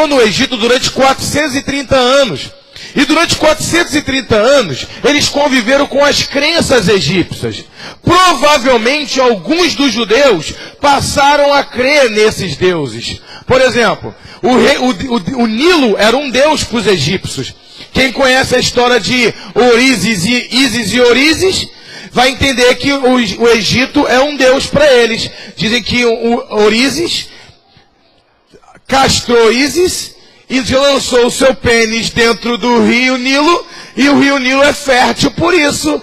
no Egito durante 430 anos. E durante 430 anos, eles conviveram com as crenças egípcias. Provavelmente, alguns dos judeus passaram a crer nesses deuses. Por exemplo, o Nilo era um deus para os egípcios. Quem conhece a história de Ísis e Orísis, vai entender que o Egito é um deus para eles. Dizem que o Orísis castrou Ísis e lançou o seu pênis dentro do rio Nilo, e o rio Nilo é fértil, por isso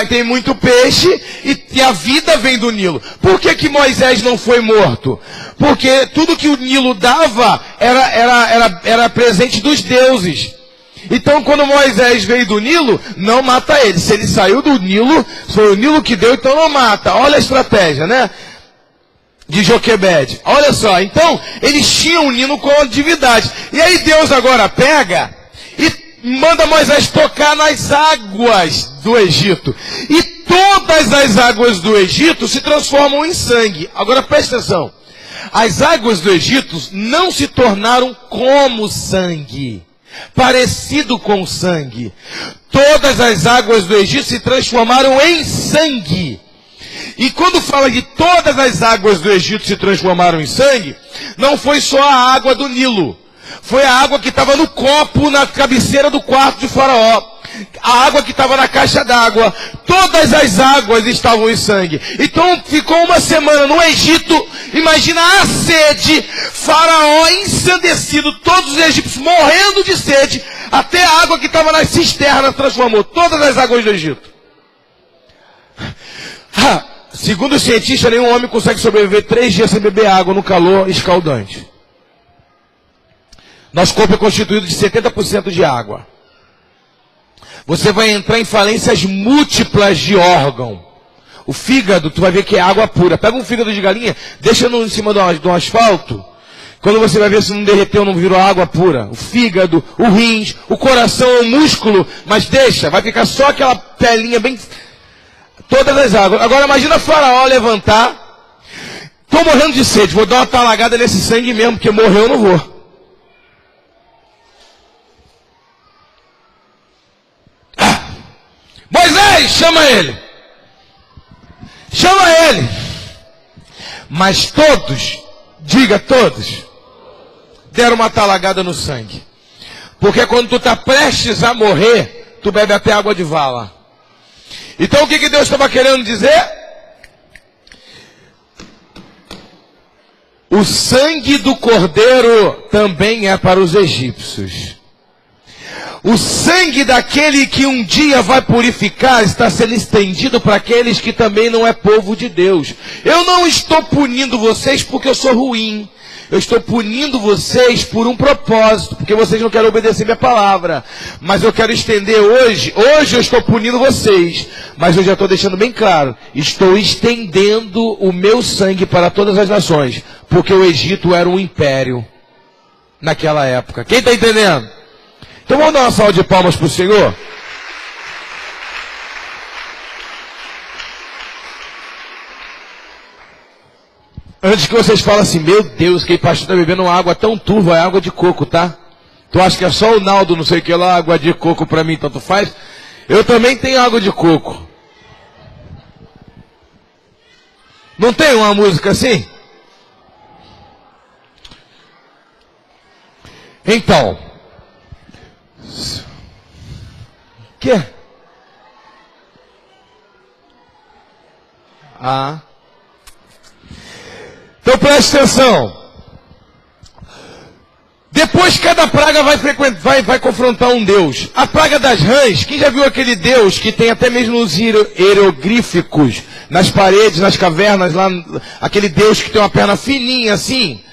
tem muito peixe, e a vida vem do Nilo. Por que Moisés não foi morto? Porque tudo que o Nilo dava era presente dos deuses. Então, quando Moisés veio do Nilo, não mata ele. Se ele saiu do Nilo, foi o Nilo que deu, então não mata. Olha a estratégia, né? De Joquebede. Olha só, então, eles tinham o Nilo com a divindade. E aí Deus agora pega e manda Moisés tocar nas águas do Egito. E todas as águas do Egito se transformam em sangue. Agora presta atenção. As águas do Egito não se tornaram como sangue, parecido com sangue. Todas as águas do Egito se transformaram em sangue. E quando fala que todas as águas do Egito se transformaram em sangue, não foi só a água do Nilo. Foi a água que estava no copo, na cabeceira do quarto de Faraó. A água que estava na caixa d'água. Todas as águas estavam em sangue. Então ficou uma semana no Egito. Imagina a sede. Faraó ensandecido. Todos os egípcios morrendo de sede. Até a água que estava nas cisternas transformou todas as águas do Egito. Segundo os cientistas, nenhum homem consegue sobreviver 3 dias sem beber água no calor escaldante. Nosso corpo é constituído de 70% de água. Você vai entrar em falências múltiplas de órgão. O fígado, tu vai ver que é água pura. Pega um fígado de galinha, deixa em cima do asfalto. Quando você vai ver se não derreteu, não virou água pura. O fígado, o rins, o coração, o músculo. Mas deixa, vai ficar só aquela pelinha bem... Todas as águas. Agora imagina Faraó levantar. Estou morrendo de sede, vou dar uma talagada nesse sangue mesmo, porque morreu eu não vou. Moisés, chama ele. Chama ele. Mas todos, diga todos, deram uma talagada no sangue. Porque quando tu está prestes a morrer, tu bebe até água de vala. Então o que Deus estava querendo dizer? O sangue do cordeiro também é para os egípcios. O sangue daquele que um dia vai purificar está sendo estendido para aqueles que também não é povo de Deus. Eu não estou punindo vocês porque eu sou ruim. Eu estou punindo vocês por um propósito, porque vocês não querem obedecer minha palavra. Mas eu quero estender hoje eu estou punindo vocês, mas eu já estou deixando bem claro, estou estendendo o meu sangue para todas as nações, porque o Egito era um império naquela época. Quem está entendendo? Então vamos dar uma salva de palmas para o Senhor? Antes que vocês falem assim, meu Deus, que pastor está bebendo uma água tão turva, é água de coco, tá? Tu acha que é só o Naldo, não sei o que lá, água de coco para mim, tanto faz? Eu também tenho água de coco. Não tem uma música assim? Então. Que? Então preste atenção. Depois cada praga vai confrontar um deus. A praga das rãs, quem já viu aquele deus que tem até mesmo os hieroglíficos nas paredes, nas cavernas, lá, aquele deus que tem uma perna fininha assim,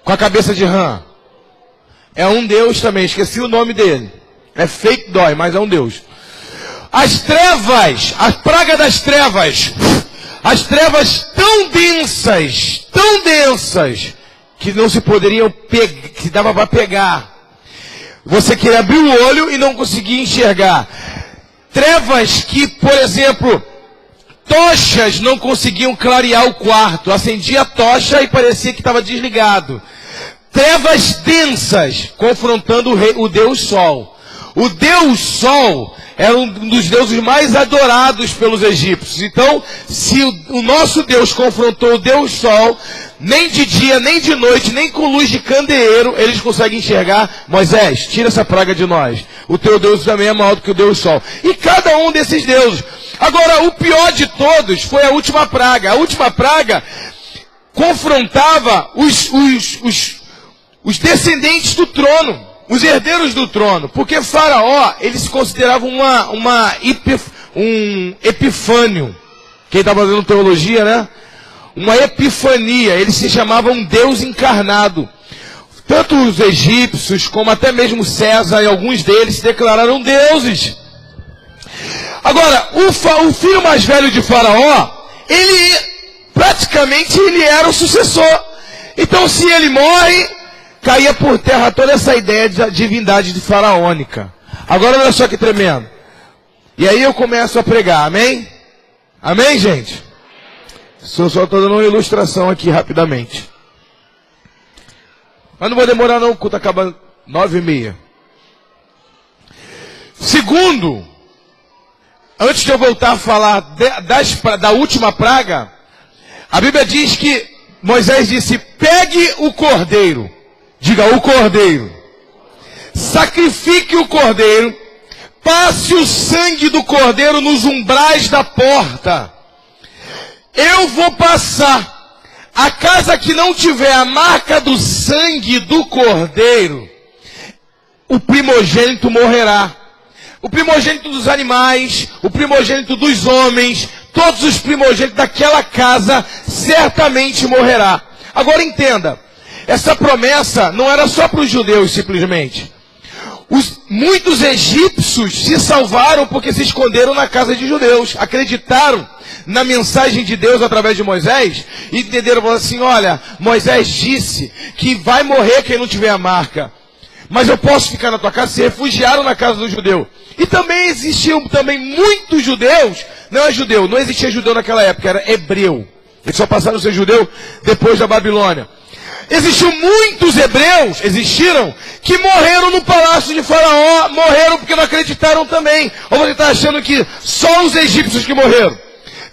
com a cabeça de rã? É um deus também, esqueci o nome dele. É fake dói, mas é um deus. As trevas, a praga das trevas, as trevas tão densas, que não se poderiam pegar, que dava para pegar. Você queria abrir o olho e não conseguia enxergar. Trevas que, por exemplo, tochas não conseguiam clarear o quarto. Acendia a tocha e parecia que estava desligado. trevas densas, confrontando o Deus Sol. O Deus Sol era um dos deuses mais adorados pelos egípcios. Então, se o nosso Deus confrontou o Deus Sol, nem de dia, nem de noite, nem com luz de candeeiro, eles conseguem enxergar. Moisés, tira essa praga de nós. O teu Deus também é maior do que o Deus Sol. E cada um desses deuses. Agora, o pior de todos foi a última praga. A última praga confrontava os descendentes do trono, os herdeiros do trono, porque Faraó, ele se considerava um epifânio. Quem está fazendo teologia, né? Uma epifania, ele se chamava um Deus encarnado. Tanto os egípcios, como até mesmo César e alguns deles se declararam deuses. Agora, o filho mais velho de Faraó, praticamente ele era o sucessor. Então, se ele morre, caía por terra toda essa ideia de divindade faraônica. Agora, olha só que tremendo. E aí eu começo a pregar, amém? Amém, gente? Só estou dando uma ilustração aqui rapidamente. Mas não vou demorar não, o culto acaba 9h30. Segundo, antes de eu voltar a falar da última praga, a Bíblia diz que Moisés disse, pegue o cordeiro. Diga, o cordeiro. Sacrifique o cordeiro. Passe o sangue do cordeiro nos umbrais da porta. Eu vou passar. A casa que não tiver a marca do sangue do cordeiro, o primogênito morrerá. O primogênito dos animais, o primogênito dos homens, todos os primogênitos daquela casa certamente morrerá. Agora entenda, essa promessa não era só para os judeus simplesmente. Muitos egípcios se salvaram porque se esconderam na casa de judeus, acreditaram na mensagem de Deus através de Moisés, e entenderam assim, olha, Moisés disse que vai morrer quem não tiver a marca, mas eu posso ficar na tua casa. Se refugiaram na casa do judeu. E também existiam muitos judeus, não existia judeu naquela época, era hebreu. Eles só passaram a ser judeu depois da Babilônia. Existiam muitos hebreus, que morreram no palácio de Faraó, morreram porque não acreditaram também. Ou você está achando que só os egípcios que morreram?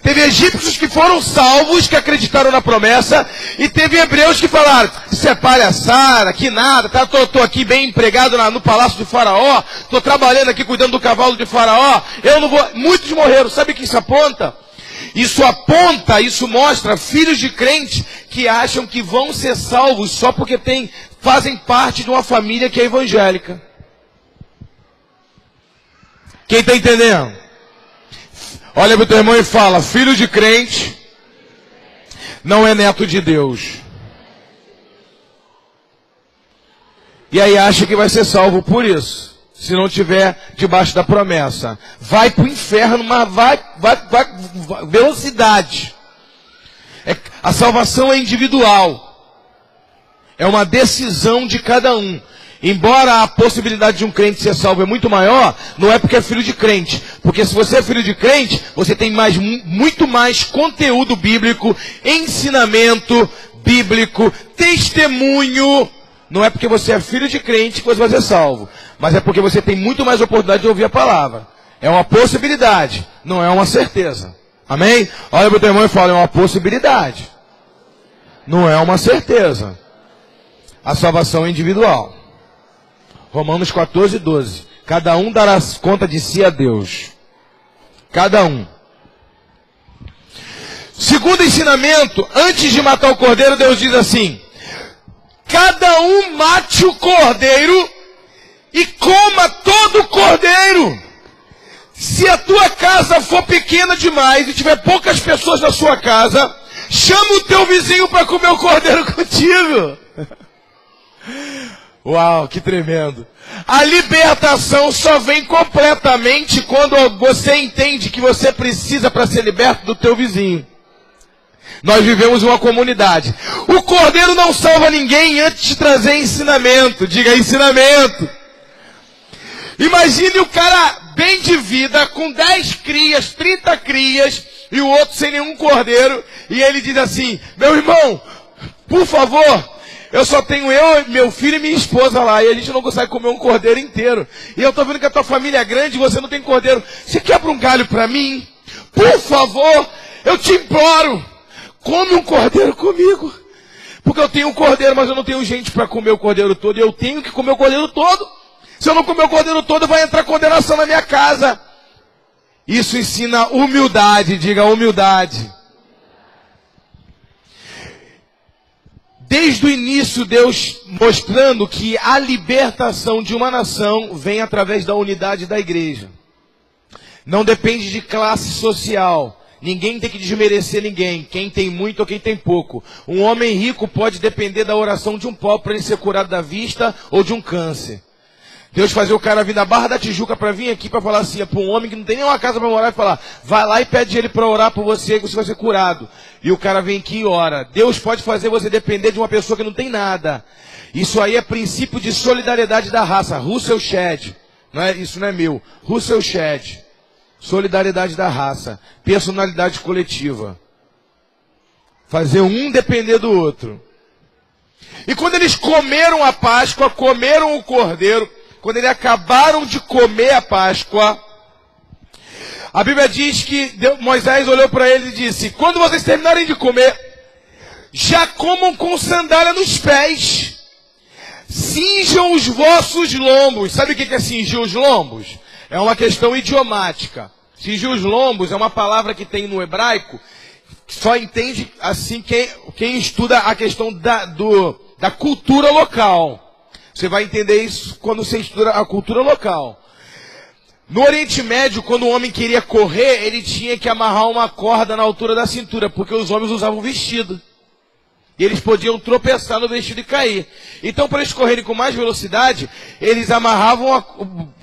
Teve egípcios que foram salvos, que acreditaram na promessa, e teve hebreus que falaram, isso é palhaçada, que nada, tá? Tô aqui bem empregado no palácio de Faraó, tô trabalhando aqui cuidando do cavalo de Faraó, eu não vou... Muitos morreram. Sabe o que isso aponta? Isso mostra filhos de crentes que acham que vão ser salvos só porque fazem parte de uma família que é evangélica. Quem está entendendo? Olha para o teu irmão e fala, filho de crente não é neto de Deus. E aí acha que vai ser salvo por isso, se não tiver debaixo da promessa. Vai para o inferno, mas vai velocidade. A salvação é individual. É uma decisão de cada um. Embora a possibilidade de um crente ser salvo é muito maior, não é porque é filho de crente. Porque se você é filho de crente, você tem muito mais conteúdo bíblico, ensinamento bíblico, testemunho. Não é porque você é filho de crente que você vai ser salvo. Mas é porque você tem muito mais oportunidade de ouvir a palavra. É uma possibilidade, não é uma certeza. Amém? Olha para o teu irmão e fala, é uma possibilidade. Não é uma certeza. A salvação é individual. Romanos 14:12. Cada um dará conta de si a Deus. Cada um. Segundo ensinamento, antes de matar o cordeiro, Deus diz assim, cada um mate o cordeiro e coma todo o cordeiro. Se a tua casa for pequena demais e tiver poucas pessoas na sua casa, chama o teu vizinho para comer o cordeiro contigo. Uau, que tremendo. A libertação só vem completamente quando você entende que você precisa para ser liberto do teu vizinho. Nós vivemos uma comunidade. O cordeiro não salva ninguém antes de trazer ensinamento. Diga ensinamento. Imagine o cara bem de vida, com 10 crias, 30 crias, e o outro sem nenhum cordeiro, e ele diz assim, meu irmão, por favor, Eu só tenho eu, meu filho e minha esposa lá. E a gente não consegue comer um cordeiro inteiro. E eu tô vendo que a tua família é grande e você não tem cordeiro. Você quebra um galho para mim? Por favor, eu te imploro. Come um cordeiro comigo. Porque eu tenho um cordeiro, mas eu não tenho gente para comer o cordeiro todo. E eu tenho que comer o cordeiro todo. Se eu não comer o cordeiro todo, vai entrar condenação na minha casa. Isso ensina humildade. Diga humildade. Desde o início, Deus mostrando que a libertação de uma nação vem através da unidade da igreja. Não depende de classe social. Ninguém tem que desmerecer ninguém. Quem tem muito ou quem tem pouco. Um homem rico pode depender da oração de um pobre para ele ser curado da vista ou de um câncer. Deus fazia o cara vir da Barra da Tijuca para vir aqui para falar assim, para um homem que não tem nenhuma casa para morar e falar, vai lá e pede ele para orar por você que você vai ser curado. E o cara vem aqui e ora. Deus pode fazer você depender de uma pessoa que não tem nada. Isso aí é princípio de solidariedade da raça. Russell Shedd. Isso não é meu. Russell Shedd. Solidariedade da raça. Personalidade coletiva. Fazer um depender do outro. E quando eles comeram a Páscoa, comeram o cordeiro, quando eles acabaram de comer a Páscoa, a Bíblia diz que Moisés olhou para eles e disse, quando vocês terminarem de comer, já comam com sandália nos pés. Cinjam os vossos lombos. Sabe o que é cingir os lombos? É uma questão idiomática. Cingir os lombos é uma palavra que tem no hebraico, só entende assim quem estuda a questão da cultura local. Você vai entender isso quando você estuda a cultura local. No Oriente Médio, quando o homem queria correr, ele tinha que amarrar uma corda na altura da cintura, porque os homens usavam vestido. E eles podiam tropeçar no vestido e cair. Então, para eles correrem com mais velocidade, eles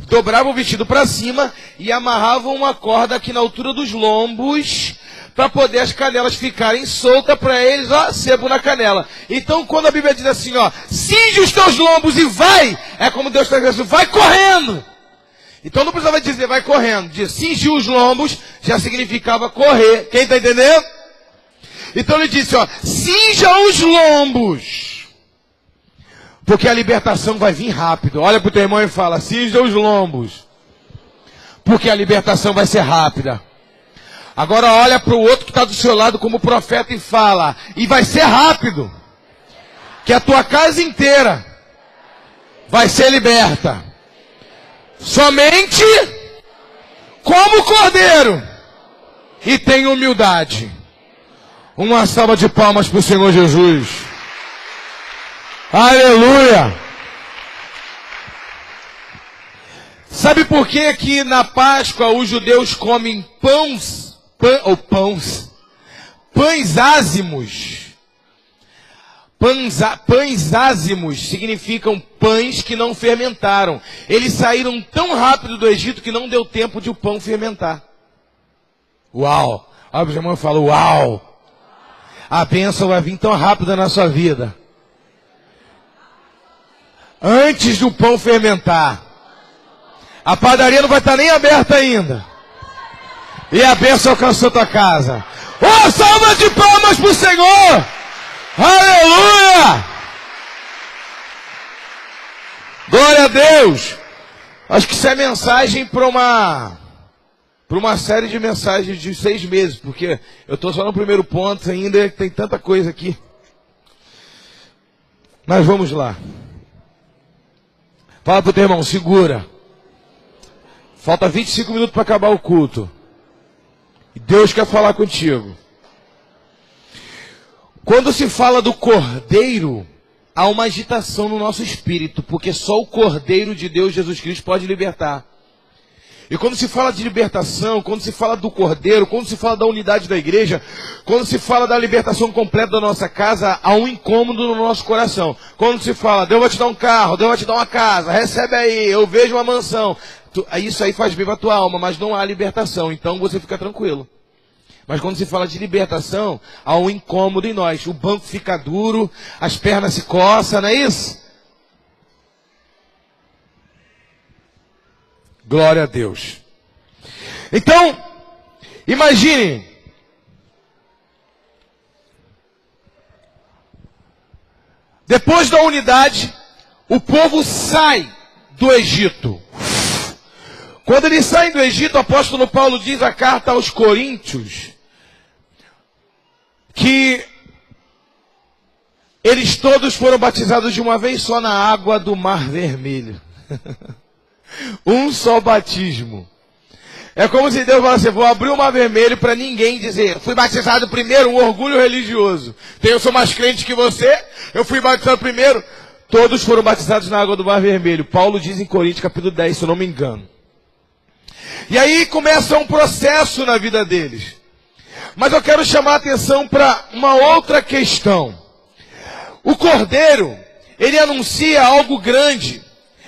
dobravam o vestido para cima e amarravam uma corda aqui na altura dos lombos, para poder as canelas ficarem soltas para eles, sebo na canela. Então, quando a Bíblia diz assim, cinge os teus lombos e vai, é como Deus está dizendo, vai correndo. Então não precisava dizer vai correndo, diz cingir os lombos, já significava correr. Quem está entendendo? Então ele disse, cinja os lombos, porque a libertação vai vir rápido. Olha para o teu irmão e fala, cinja os lombos, porque a libertação vai ser rápida. Agora olha para o outro que está do seu lado como profeta e fala, e vai ser rápido, que a tua casa inteira vai ser liberta. Somente como cordeiro e tem humildade. Uma salva de palmas para o Senhor Jesus. Aleluia! Sabe por que na Páscoa os judeus comem pães ázimos? Pães ázimos significam pães que não fermentaram. Eles saíram tão rápido do Egito que não deu tempo de o pão fermentar. Uau! Olha o irmão e fala, uau! A bênção vai vir tão rápida na sua vida. Antes do pão fermentar. A padaria não vai estar nem aberta ainda. E a bênção alcançou tua casa. Oh, salva de palmas para o Senhor! Aleluia! Glória a Deus! Acho que isso é mensagem para uma série de mensagens de 6 meses, porque eu estou só no primeiro ponto ainda, tem tanta coisa aqui. Mas vamos lá. Fala para o teu irmão, segura. Falta 25 minutos para acabar o culto. E Deus quer falar contigo. Quando se fala do Cordeiro, há uma agitação no nosso espírito, porque só o Cordeiro de Deus, Jesus Cristo, pode libertar. E quando se fala de libertação, quando se fala do Cordeiro, quando se fala da unidade da igreja, quando se fala da libertação completa da nossa casa, há um incômodo no nosso coração. Quando se fala, Deus vai te dar um carro, Deus vai te dar uma casa, recebe aí, eu vejo uma mansão. Isso aí faz bem para a tua alma, mas não há libertação, então você fica tranquilo. Mas quando se fala de libertação, há um incômodo em nós. O banco fica duro, as pernas se coçam, não é isso? Glória a Deus. Então, imagine. Depois da unidade, o povo sai do Egito. Quando eles saem do Egito, o apóstolo Paulo diz a carta aos Coríntios que eles todos foram batizados de uma vez só na água do Mar Vermelho. Um só batismo. É como se Deus falasse, vou abrir o Mar Vermelho para ninguém dizer, fui batizado primeiro, um orgulho religioso. Eu sou mais crente que você, eu fui batizado primeiro. Todos foram batizados na água do Mar Vermelho. Paulo diz em Coríntios capítulo 10, se eu não me engano. E aí começa um processo na vida deles. Mas eu quero chamar a atenção para uma outra questão. O Cordeiro, ele anuncia algo grande,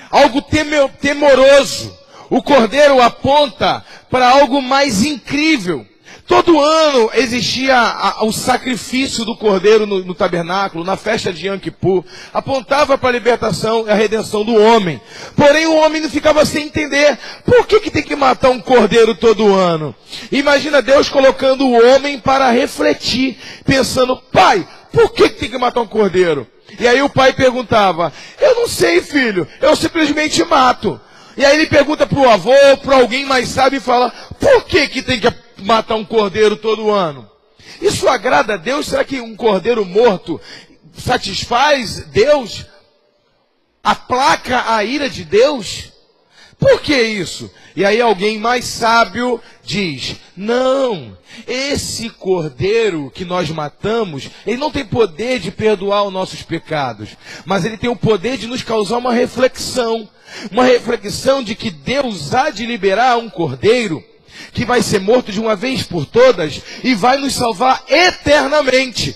algo temoroso. O Cordeiro aponta para algo mais incrível. Todo ano existia o sacrifício do Cordeiro no tabernáculo, na festa de Yom Kippur. Apontava para a libertação e a redenção do homem. Porém, o homem não ficava sem entender. Por que tem que matar um Cordeiro todo ano? Imagina Deus colocando o homem para refletir, pensando, pai, por que tem que matar um Cordeiro? E aí o pai perguntava, eu não sei, filho, eu simplesmente mato. E aí ele pergunta para o avô, para alguém mais sábio e fala, por que tem que matar um cordeiro todo ano? Isso agrada a Deus? Será que um cordeiro morto satisfaz Deus? Aplaca a ira de Deus? Por que isso? E aí alguém mais sábio diz, não, esse cordeiro que nós matamos, ele não tem poder de perdoar os nossos pecados, mas ele tem o poder de nos causar uma reflexão de que Deus há de liberar um cordeiro que vai ser morto de uma vez por todas e vai nos salvar eternamente.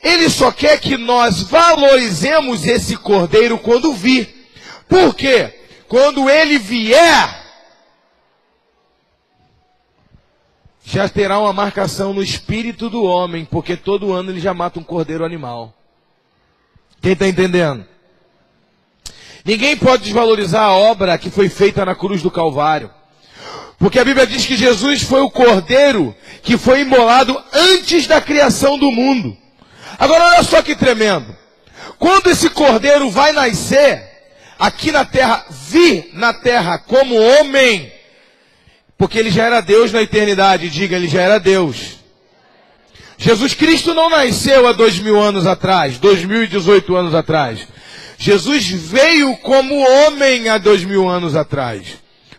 Ele só quer que nós valorizemos esse cordeiro quando vir. Por quê? Quando ele vier, já terá uma marcação no espírito do homem, porque todo ano ele já mata um cordeiro animal. Quem está entendendo? Ninguém pode desvalorizar a obra que foi feita na cruz do Calvário. Porque a Bíblia diz que Jesus foi o cordeiro que foi imolado antes da criação do mundo. Agora olha só que tremendo. Quando esse cordeiro vai nascer aqui na terra, vir na terra como homem, porque ele já era Deus na eternidade, diga, ele já era Deus. Jesus Cristo não nasceu há 2000 anos atrás, 2018 anos atrás. Jesus veio como homem há 2000 anos atrás.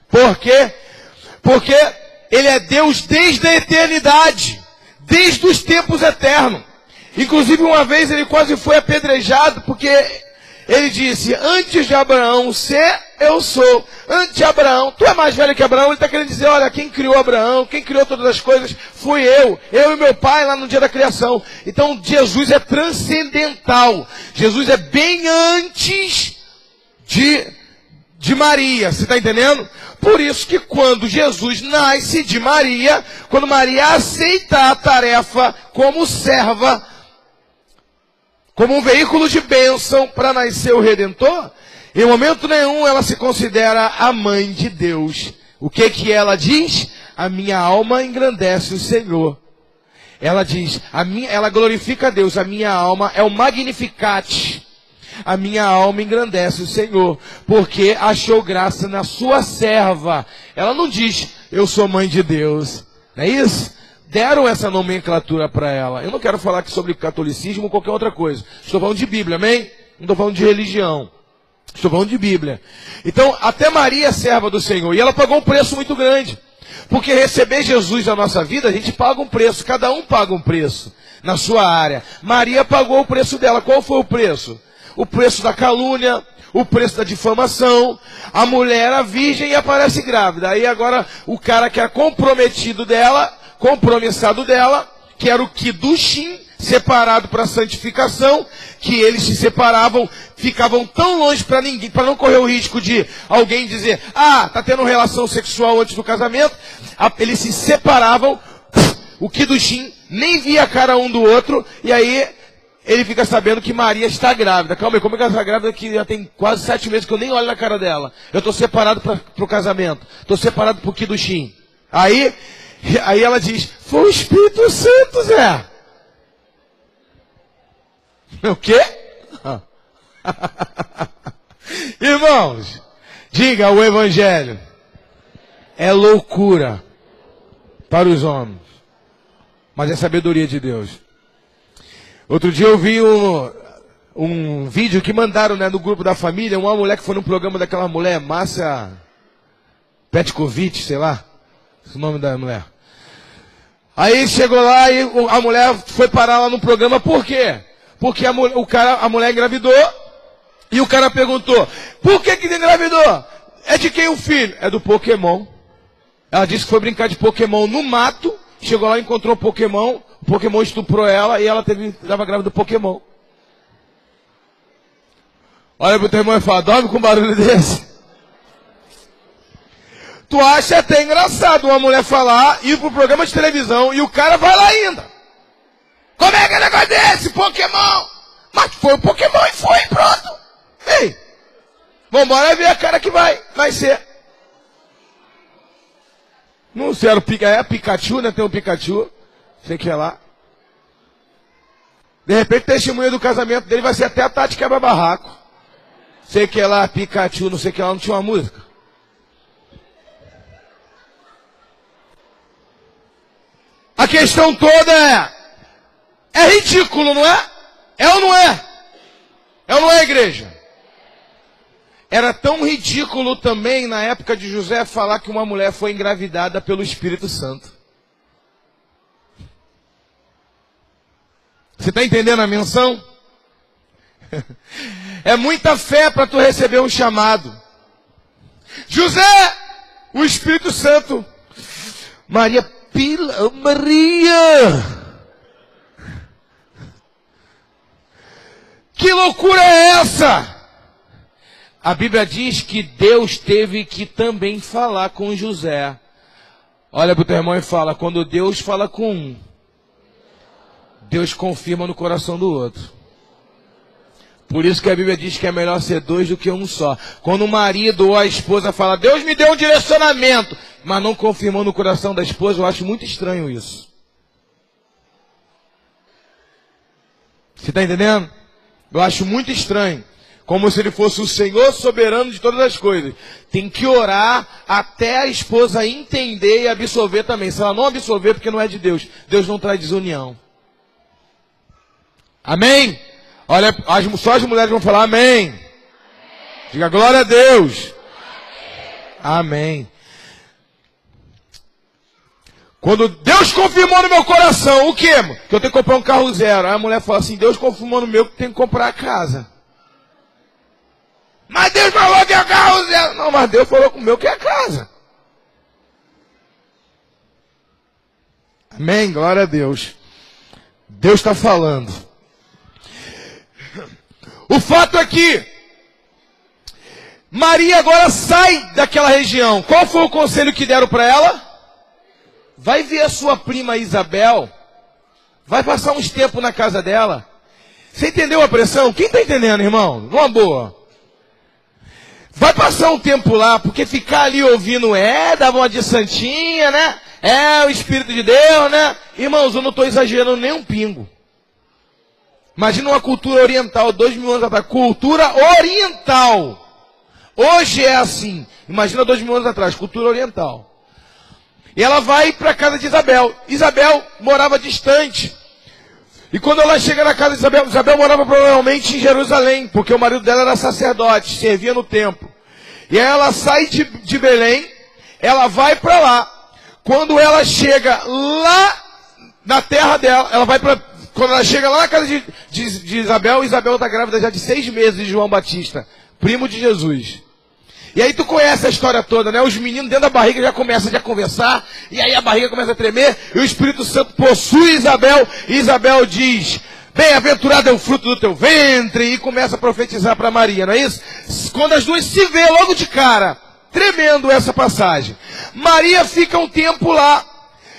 Por quê? Porque ele é Deus desde a eternidade, desde os tempos eternos. Inclusive uma vez ele quase foi apedrejado, porque ele disse, antes de Abraão ser, eu sou. Antes de Abraão, tu é mais velho que Abraão. Ele está querendo dizer, olha, quem criou Abraão, quem criou todas as coisas, fui eu e meu pai lá no dia da criação. Então Jesus é transcendental. Jesus é bem antes de Maria, você está entendendo? Por isso que quando Jesus nasce de Maria, quando Maria aceita a tarefa como serva, como um veículo de bênção para nascer o Redentor, em momento nenhum ela se considera a mãe de Deus. O que ela diz? A minha alma engrandece o Senhor. Ela diz, ela glorifica a Deus, a minha alma é o Magnificat. A minha alma engrandece o Senhor, porque achou graça na sua serva. Ela não diz, eu sou mãe de Deus. Não é isso? Deram essa nomenclatura para ela. Eu não quero falar aqui sobre catolicismo ou qualquer outra coisa. Estou falando de Bíblia, amém? Não estou falando de religião. Estou falando de Bíblia. Então, até Maria é serva do Senhor. E ela pagou um preço muito grande. Porque receber Jesus na nossa vida, a gente paga um preço. Cada um paga um preço na sua área. Maria pagou o preço dela. Qual foi o preço? O preço da calúnia, o preço da difamação. A mulher era virgem e aparece grávida. Aí agora o cara que era comprometido dela, compromissado dela, que era o Kiddushin, separado para a santificação, que eles se separavam, ficavam tão longe para ninguém, para não correr o risco de alguém dizer, tá tendo relação sexual antes do casamento. Eles se separavam, o Kiddushin nem via a cara um do outro, e aí ele fica sabendo que Maria está grávida. Calma aí, como é que ela está grávida que já tem quase 7 meses que eu nem olho na cara dela? Eu estou separado para o casamento. Estou separado para o Kiddushin. Aí ela diz, foi o Espírito Santo, Zé. O quê? Irmãos, diga, o evangelho é loucura para os homens, mas é sabedoria de Deus. Outro dia eu vi um vídeo que mandaram, né, no grupo da família, uma mulher que foi no programa daquela mulher, Márcia Petkovic, sei lá, esse é o nome da mulher. Aí chegou lá e a mulher foi parar lá no programa, por quê? Porque a mulher engravidou e o cara perguntou, por que engravidou? É de quem o filho? É do Pokémon. Ela disse que foi brincar de Pokémon no mato, chegou lá e encontrou o Pokémon estuprou ela e ela estava grávida do Pokémon. Olha pro teu irmão e fala, dorme com um barulho desse. Tu acha até engraçado uma mulher falar, ir pro programa de televisão e o cara vai lá ainda. Como é que é negócio desse? Pokémon! Mas foi o Pokémon e foi, pronto. Ei, vambora ver a cara que vai ser. Não sei, era Pikachu, né? Tem um Pikachu. Sei que é lá. De repente, testemunha do casamento dele vai ser até a Tati Quebra-Barraco. Sei que é lá, Pikachu, não sei que lá, não tinha uma música. A questão toda é ridículo, não é? É ou não é? É ou não é, igreja? Era tão ridículo também na época de José falar que uma mulher foi engravidada pelo Espírito Santo. Você está entendendo a menção? É muita fé para tu receber um chamado. José, o Espírito Santo. Maria. Que loucura é essa? A Bíblia diz que Deus teve que também falar com José. Olha para o teu irmão e fala, quando Deus fala com um, Deus confirma no coração do outro. Por isso que a Bíblia diz que é melhor ser dois do que um só. Quando o marido ou a esposa fala, Deus me deu um direcionamento, mas não confirmou no coração da esposa, eu acho muito estranho isso. Você está entendendo? Eu acho muito estranho. Como se ele fosse o Senhor soberano de todas as coisas. Tem que orar até a esposa entender e absorver também. Se ela não absorver, porque não é de Deus. Deus não traz desunião. Amém? Olha, só as mulheres vão falar amém. Diga glória a Deus. Amém. Quando Deus confirmou no meu coração, o quê? Que eu tenho que comprar um carro zero. Aí a mulher fala assim, Deus confirmou no meu que tem que comprar a casa. Mas Deus falou que é carro zero. Não, mas Deus falou com o meu que é a casa. Amém? Glória a Deus. Deus está falando. O fato é que Maria agora sai daquela região. Qual foi o conselho que deram para ela? Vai ver a sua prima Isabel. Vai passar uns tempos na casa dela. Você entendeu a pressão? Quem está entendendo, irmão? Numa boa. Vai passar um tempo lá, porque ficar ali ouvindo dava uma de santinha, né? É o Espírito de Deus, né? Irmãos, eu não estou exagerando nem um pingo. Imagina uma cultura oriental, 2000 anos atrás. Cultura oriental. Hoje é assim. Imagina 2000 anos atrás, cultura oriental. E ela vai para a casa de Isabel. Isabel morava distante. E quando ela chega na casa de Isabel, Isabel morava provavelmente em Jerusalém, porque o marido dela era sacerdote, servia no templo. E aí ela sai de Belém, ela vai para lá. Quando ela chega lá na terra dela, quando ela chega lá na casa de Isabel, Isabel está grávida já de 6 meses de João Batista, primo de Jesus. E aí tu conhece a história toda, né? Os meninos dentro da barriga já começam a conversar, e aí a barriga começa a tremer, e o Espírito Santo possui Isabel, e Isabel diz, bem-aventurado é o fruto do teu ventre, e começa a profetizar para Maria, não é isso? Quando as duas se vê logo de cara, tremendo essa passagem. Maria fica um tempo lá,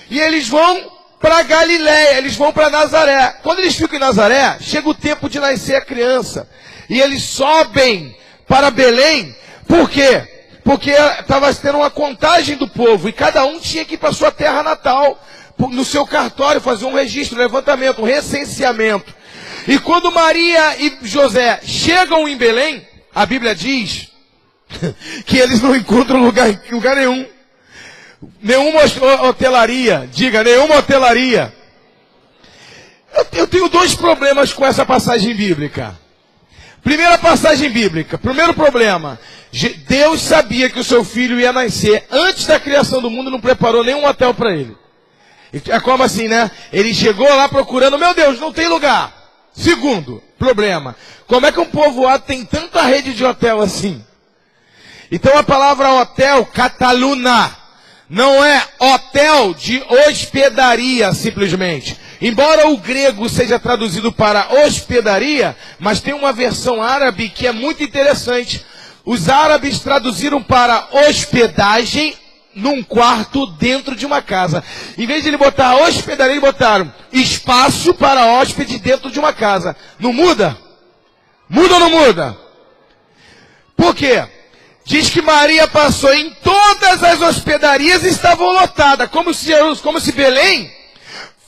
e eles vão para Galiléia, eles vão para Nazaré. Quando eles ficam em Nazaré, chega o tempo de nascer a criança, e eles sobem para Belém. Por quê? Porque estava tendo uma contagem do povo, e cada um tinha que ir para sua terra natal, no seu cartório, fazer um registro, um levantamento, um recenseamento. E quando Maria e José chegam em Belém, a Bíblia diz que eles não encontram lugar nenhum. Nenhuma hotelaria. Diga, nenhuma hotelaria. Eu tenho dois problemas com essa passagem bíblica. Primeira passagem bíblica. Primeiro problema. Deus sabia que o seu filho ia nascer. Antes da criação do mundo, não preparou nenhum hotel para ele. É como assim, né? Ele chegou lá procurando, meu Deus, não tem lugar. Segundo problema. Como é que um povoado tem tanta rede de hotel assim? Então a palavra hotel, Cataluna, não é hotel de hospedaria simplesmente. Embora o grego seja traduzido para hospedaria, mas tem uma versão árabe que é muito interessante. Os árabes traduziram para hospedagem num quarto dentro de uma casa. Em vez de ele botar hospedaria, eles botaram espaço para hóspede dentro de uma casa. Não muda? Muda ou não muda? Por quê? Diz que Maria passou em todas as hospedarias e estavam lotadas. Como se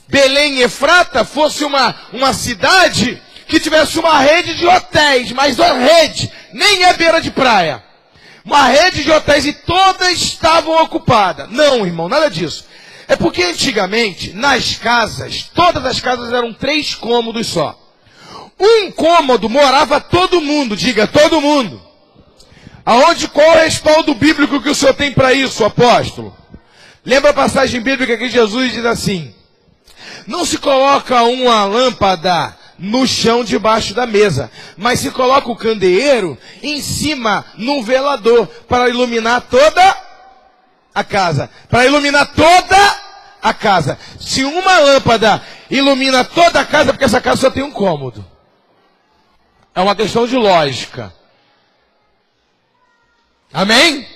Belém e Efrata fosse uma cidade que tivesse uma rede de hotéis. Mas a rede nem é beira de praia. Uma rede de hotéis e todas estavam ocupadas. Não, irmão, nada disso. É porque antigamente, nas casas, todas as casas eram 3 cômodos só. Um cômodo morava todo mundo, diga, todo mundo. Qual é o respaldo bíblico que o senhor tem para isso, apóstolo? Lembra a passagem bíblica que Jesus diz assim: não se coloca uma lâmpada no chão debaixo da mesa, mas se coloca o candeeiro em cima num velador para iluminar toda a casa. Para iluminar toda a casa. Se uma lâmpada ilumina toda a casa, porque essa casa só tem um cômodo. É uma questão de lógica. Amém?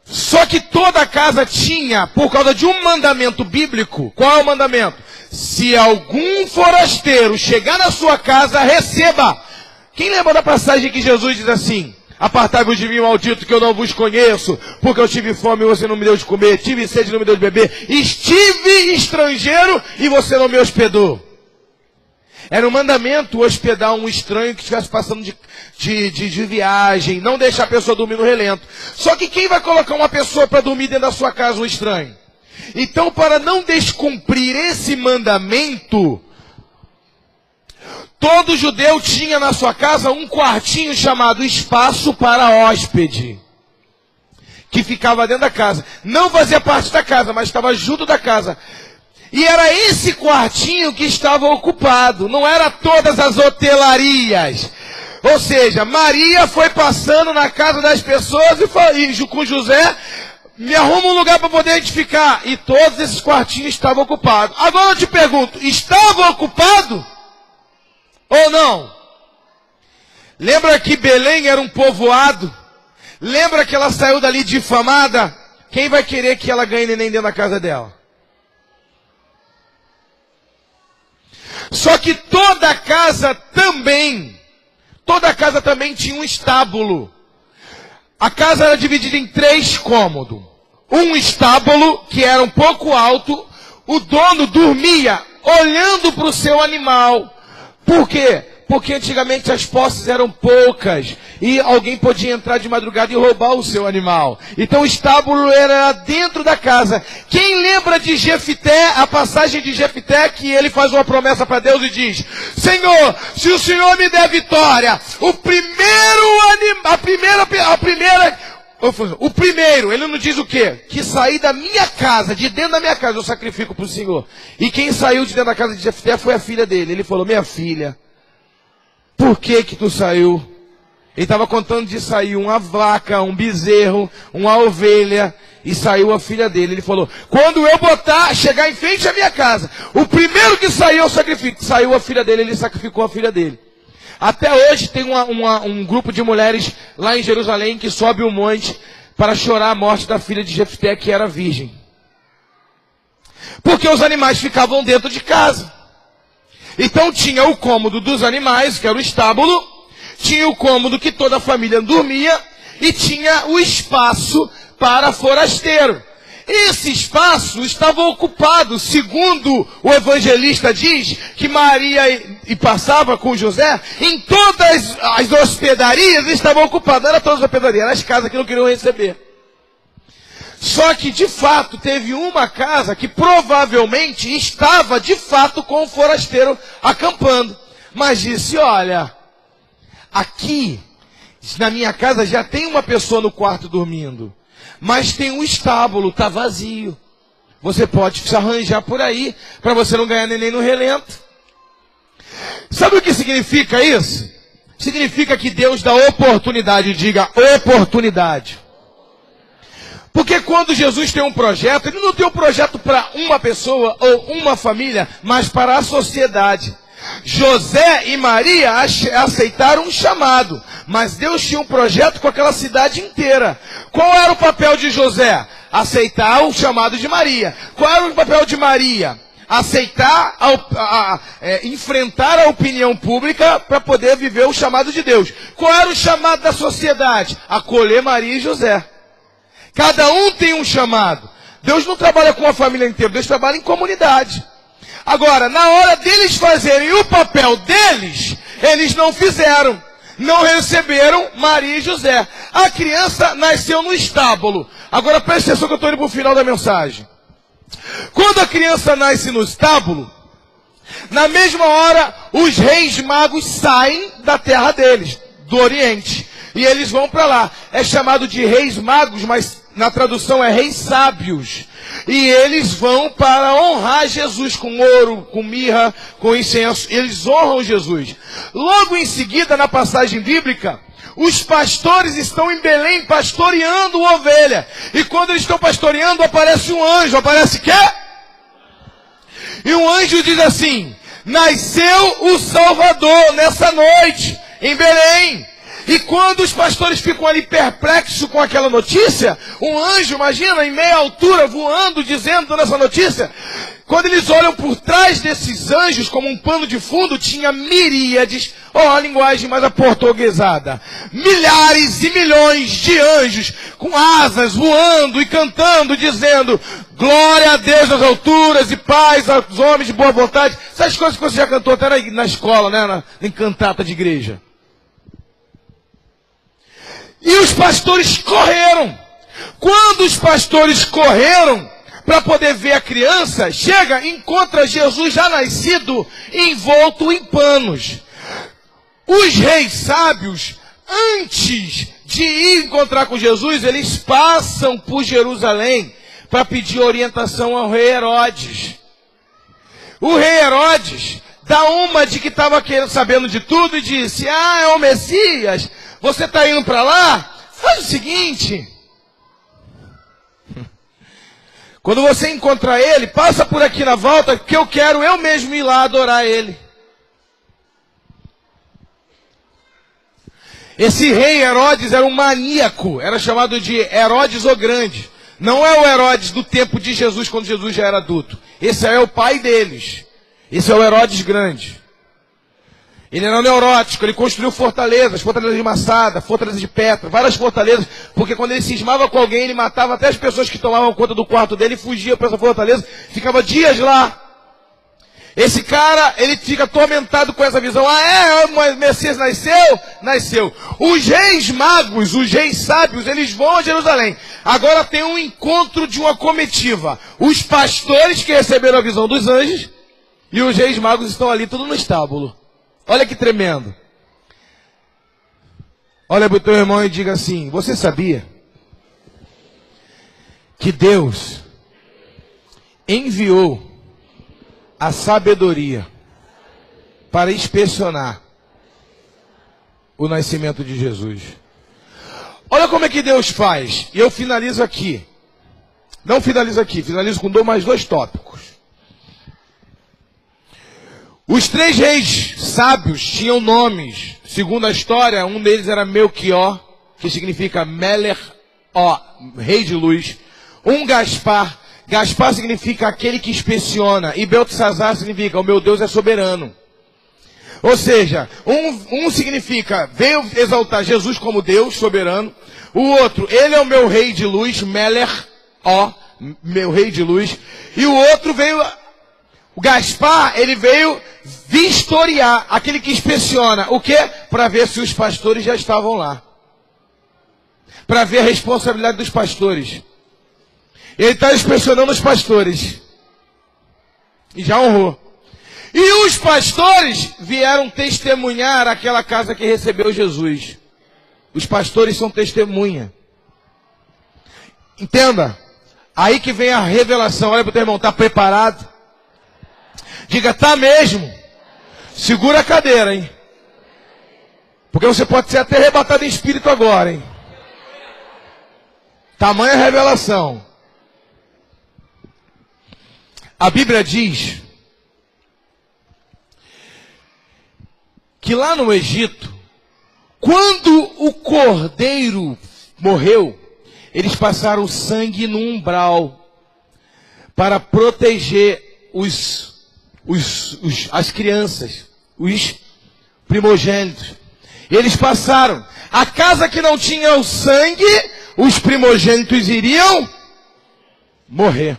Só que toda a casa tinha, por causa de um mandamento bíblico. Qual é o mandamento? Se algum forasteiro chegar na sua casa, receba. Quem lembra da passagem que Jesus diz assim: apartai-vos de mim, maldito, que eu não vos conheço, porque eu tive fome e você não me deu de comer, tive sede e não me deu de beber, estive estrangeiro e você não me hospedou. Era um mandamento hospedar um estranho que estivesse passando de viagem, não deixar a pessoa dormir no relento. Só que quem vai colocar uma pessoa para dormir dentro da sua casa, um estranho? Então, para não descumprir esse mandamento, todo judeu tinha na sua casa um quartinho chamado espaço para hóspede, que ficava dentro da casa. Não fazia parte da casa, mas estava junto da casa. E era esse quartinho que estava ocupado, não era todas as hotelarias. Ou seja, Maria foi passando na casa das pessoas e com José, me arruma um lugar para poder edificar. E todos esses quartinhos estavam ocupados. Agora eu te pergunto, estava ocupado ou não? Lembra que Belém era um povoado? Lembra que ela saiu dali difamada? Quem vai querer que ela ganhe neném dentro da casa dela? Só que toda casa também tinha um estábulo. A casa era dividida em 3 cômodos. Um estábulo, que era um pouco alto, o dono dormia olhando para o seu animal. Por quê? Porque antigamente as posses eram poucas e alguém podia entrar de madrugada e roubar o seu animal. Então o estábulo era dentro da casa. Quem lembra de Jefté, a passagem de Jefté, que ele faz uma promessa para Deus e diz: Senhor, se o Senhor me der vitória, o primeiro, ele não diz o quê? Que sair da minha casa, de dentro da minha casa, eu sacrifico para o Senhor. E quem saiu de dentro da casa de Jefté foi a filha dele. Ele falou: minha filha, por que tu saiu? Ele estava contando de sair uma vaca, um bezerro, uma ovelha, e saiu a filha dele. Ele falou: quando eu chegar em frente à minha casa, o primeiro que saiu eu sacrifico. Saiu a filha dele, ele sacrificou a filha dele. Até hoje tem um grupo de mulheres lá em Jerusalém que sobe o monte para chorar a morte da filha de Jefté, que era virgem. Porque os animais ficavam dentro de casa. Então tinha o cômodo dos animais, que era o estábulo, tinha o cômodo que toda a família dormia, e tinha o espaço para forasteiro. Esse espaço estava ocupado, segundo o evangelista diz, que Maria e passava com José, em todas as hospedarias estavam ocupadas. Não era todas as hospedarias, eram as casas que não queriam receber. Só que, de fato, teve uma casa que provavelmente estava, de fato, com o forasteiro acampando. Mas disse, olha, aqui, na minha casa já tem uma pessoa no quarto dormindo. Mas tem um estábulo, está vazio. Você pode se arranjar por aí, para você não ganhar neném no relento. Sabe o que significa isso? Significa que Deus dá oportunidade, diga oportunidade. Porque quando Jesus tem um projeto, Ele não tem um projeto para uma pessoa ou uma família, mas para a sociedade. José e Maria aceitaram um chamado, mas Deus tinha um projeto com aquela cidade inteira. Qual era o papel de José? Aceitar o chamado de Maria. Qual era o papel de Maria? Aceitar, enfrentar a opinião pública para poder viver o chamado de Deus. Qual era o chamado da sociedade? Acolher Maria e José. Cada um tem um chamado. Deus não trabalha com a família inteira, Deus trabalha em comunidade. Agora, na hora deles fazerem o papel deles, eles não fizeram. Não receberam Maria e José. A criança nasceu no estábulo. Agora preste atenção que eu estou indo para o final da mensagem. Quando a criança nasce no estábulo, na mesma hora, os reis magos saem da terra deles, do Oriente. E eles vão para lá. É chamado de reis magos, mas na tradução é reis sábios. E eles vão para honrar Jesus com ouro, com mirra, com incenso. Eles honram Jesus. Logo em seguida, na passagem bíblica, os pastores estão em Belém pastoreando ovelha. E quando eles estão pastoreando, aparece um anjo. Aparece quê? E um anjo diz assim: nasceu o Salvador nessa noite, em Belém. E quando os pastores ficam ali perplexos com aquela notícia, um anjo, imagina, em meia altura, voando, dizendo essa notícia. Quando eles olham por trás desses anjos, como um pano de fundo, tinha miríades, a linguagem mais aportuguesada, milhares e milhões de anjos, com asas, voando e cantando, dizendo, glória a Deus nas alturas e paz aos homens de boa vontade. Essas coisas que você já cantou até na escola, né, em cantata de igreja. E os pastores correram. Quando os pastores correram para poder ver a criança, chega e encontra Jesus já nascido, envolto em panos. Os reis sábios, antes de ir encontrar com Jesus, eles passam por Jerusalém para pedir orientação ao rei Herodes. O rei Herodes dá uma de que estava sabendo de tudo e disse, é o Messias. Você está indo para lá? Faz o seguinte. Quando você encontrar ele, passa por aqui na volta, que eu quero eu mesmo ir lá adorar ele. Esse rei Herodes era um maníaco. Era chamado de Herodes o Grande. Não é o Herodes do tempo de Jesus, quando Jesus já era adulto. Esse é o pai deles. Esse é o Herodes Grande. Ele era neurótico, ele construiu fortalezas de Massada, fortalezas de Petra, várias fortalezas, porque quando ele cismava com alguém, ele matava até as pessoas que tomavam conta do quarto dele e fugia para essa fortaleza, ficava dias lá. Esse cara, ele fica atormentado com essa visão, o Messias nasceu? Nasceu. Os reis magos, os reis sábios, eles vão a Jerusalém. Agora tem um encontro de uma comitiva. Os pastores que receberam a visão dos anjos, e os reis magos estão ali, tudo no estábulo. Olha que tremendo. Olha para o teu irmão e diga assim, você sabia que Deus enviou a sabedoria para inspecionar o nascimento de Jesus? Olha como é que Deus faz. E eu finalizo aqui. Não finalizo aqui, finalizo com mais dois tópicos. Os três reis sábios tinham nomes. Segundo a história, um deles era Melquior, que significa Meler, rei de luz. Um Gaspar. Gaspar significa aquele que inspeciona. E Beltesazar significa, o meu Deus é soberano. Ou seja, um significa, veio exaltar Jesus como Deus soberano. O outro, ele é o meu rei de luz, Meler, meu rei de luz. E o outro veio, o Gaspar, ele veio vistoriar, aquele que inspeciona. O quê? Para ver se os pastores já estavam lá. Para ver a responsabilidade dos pastores. Ele está inspecionando os pastores. E já honrou. E os pastores vieram testemunhar aquela casa que recebeu Jesus. Os pastores são testemunha. Entenda. Aí que vem a revelação. Olha para o teu irmão, está preparado? Diga, tá mesmo. Segura a cadeira, hein? Porque você pode ser até arrebatado em espírito agora, hein? Tamanha revelação. A Bíblia diz que lá no Egito, quando o cordeiro morreu, eles passaram sangue no umbral para proteger as crianças, os primogênitos. Eles passaram. A casa que não tinha o sangue, os primogênitos iriam morrer.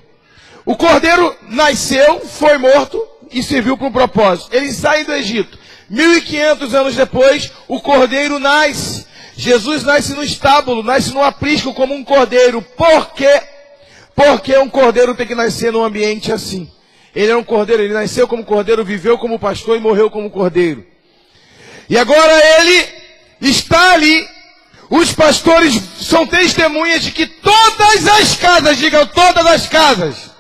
O cordeiro nasceu, foi morto e serviu para um propósito. Eles saem do Egito. 1500 anos depois, o cordeiro nasce. Jesus nasce no estábulo, nasce no aprisco como um cordeiro. Por quê? Porque um cordeiro tem que nascer num ambiente assim. Ele é um cordeiro, ele nasceu como cordeiro, viveu como pastor e morreu como cordeiro. E agora ele está ali. Os pastores são testemunhas de que todas as casas, digam todas as casas,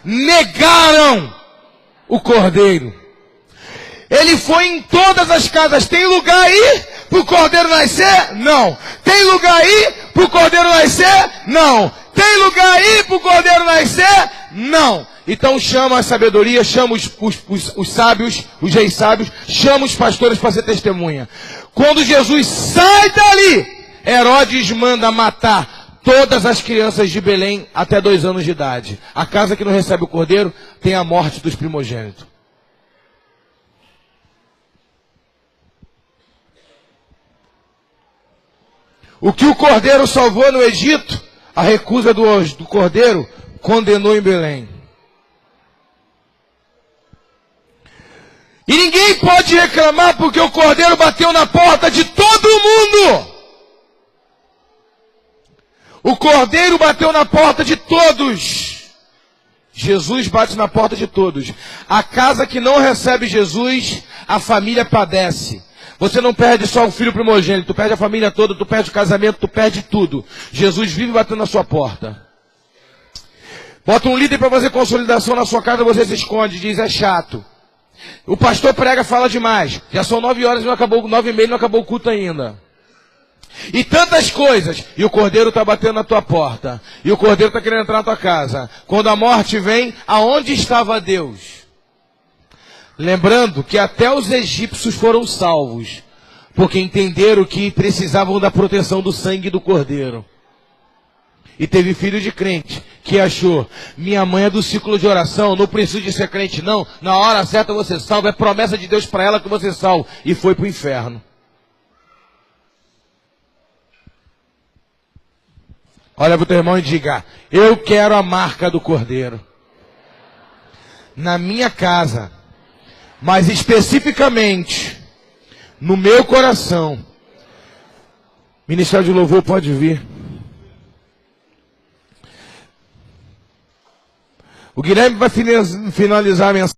negaram o cordeiro. Ele foi em todas as casas. Tem lugar aí para o cordeiro nascer? Não. Tem lugar aí para o cordeiro nascer? Não. Tem lugar aí para o cordeiro nascer? Não. Então chama a sabedoria, chama os sábios, os reis sábios, chama os pastores para ser testemunha. Quando Jesus sai dali, Herodes manda matar todas as crianças de Belém até 2 anos de idade. A casa que não recebe o cordeiro tem a morte dos primogênitos. O que o cordeiro salvou no Egito, a recusa do cordeiro condenou em Belém. E ninguém pode reclamar porque o cordeiro bateu na porta de todo mundo. O cordeiro bateu na porta de todos. Jesus bate na porta de todos. A casa que não recebe Jesus, a família padece. Você não perde só o filho primogênito, tu perde a família toda, tu perde o casamento, tu perde tudo. Jesus vive batendo na sua porta. Bota um líder para fazer consolidação na sua casa, você se esconde, diz, é chato. O pastor prega, fala demais. Já são 9 horas, não acabou, 9h30, não acabou o culto ainda. E tantas coisas. E o cordeiro está batendo na tua porta. E o cordeiro está querendo entrar na tua casa. Quando a morte vem, aonde estava Deus? Lembrando que até os egípcios foram salvos. Porque entenderam que precisavam da proteção do sangue do cordeiro. E teve filho de crente que achou, minha mãe é do ciclo de oração, não preciso de ser crente não, na hora certa você salva, é promessa de Deus para ela que você salva. E foi para o inferno. Olha para o teu irmão e diga, eu quero a marca do cordeiro. Na minha casa, mas especificamente, no meu coração. Ministério de Louvor pode vir. O Guilherme vai finalizar a mensagem.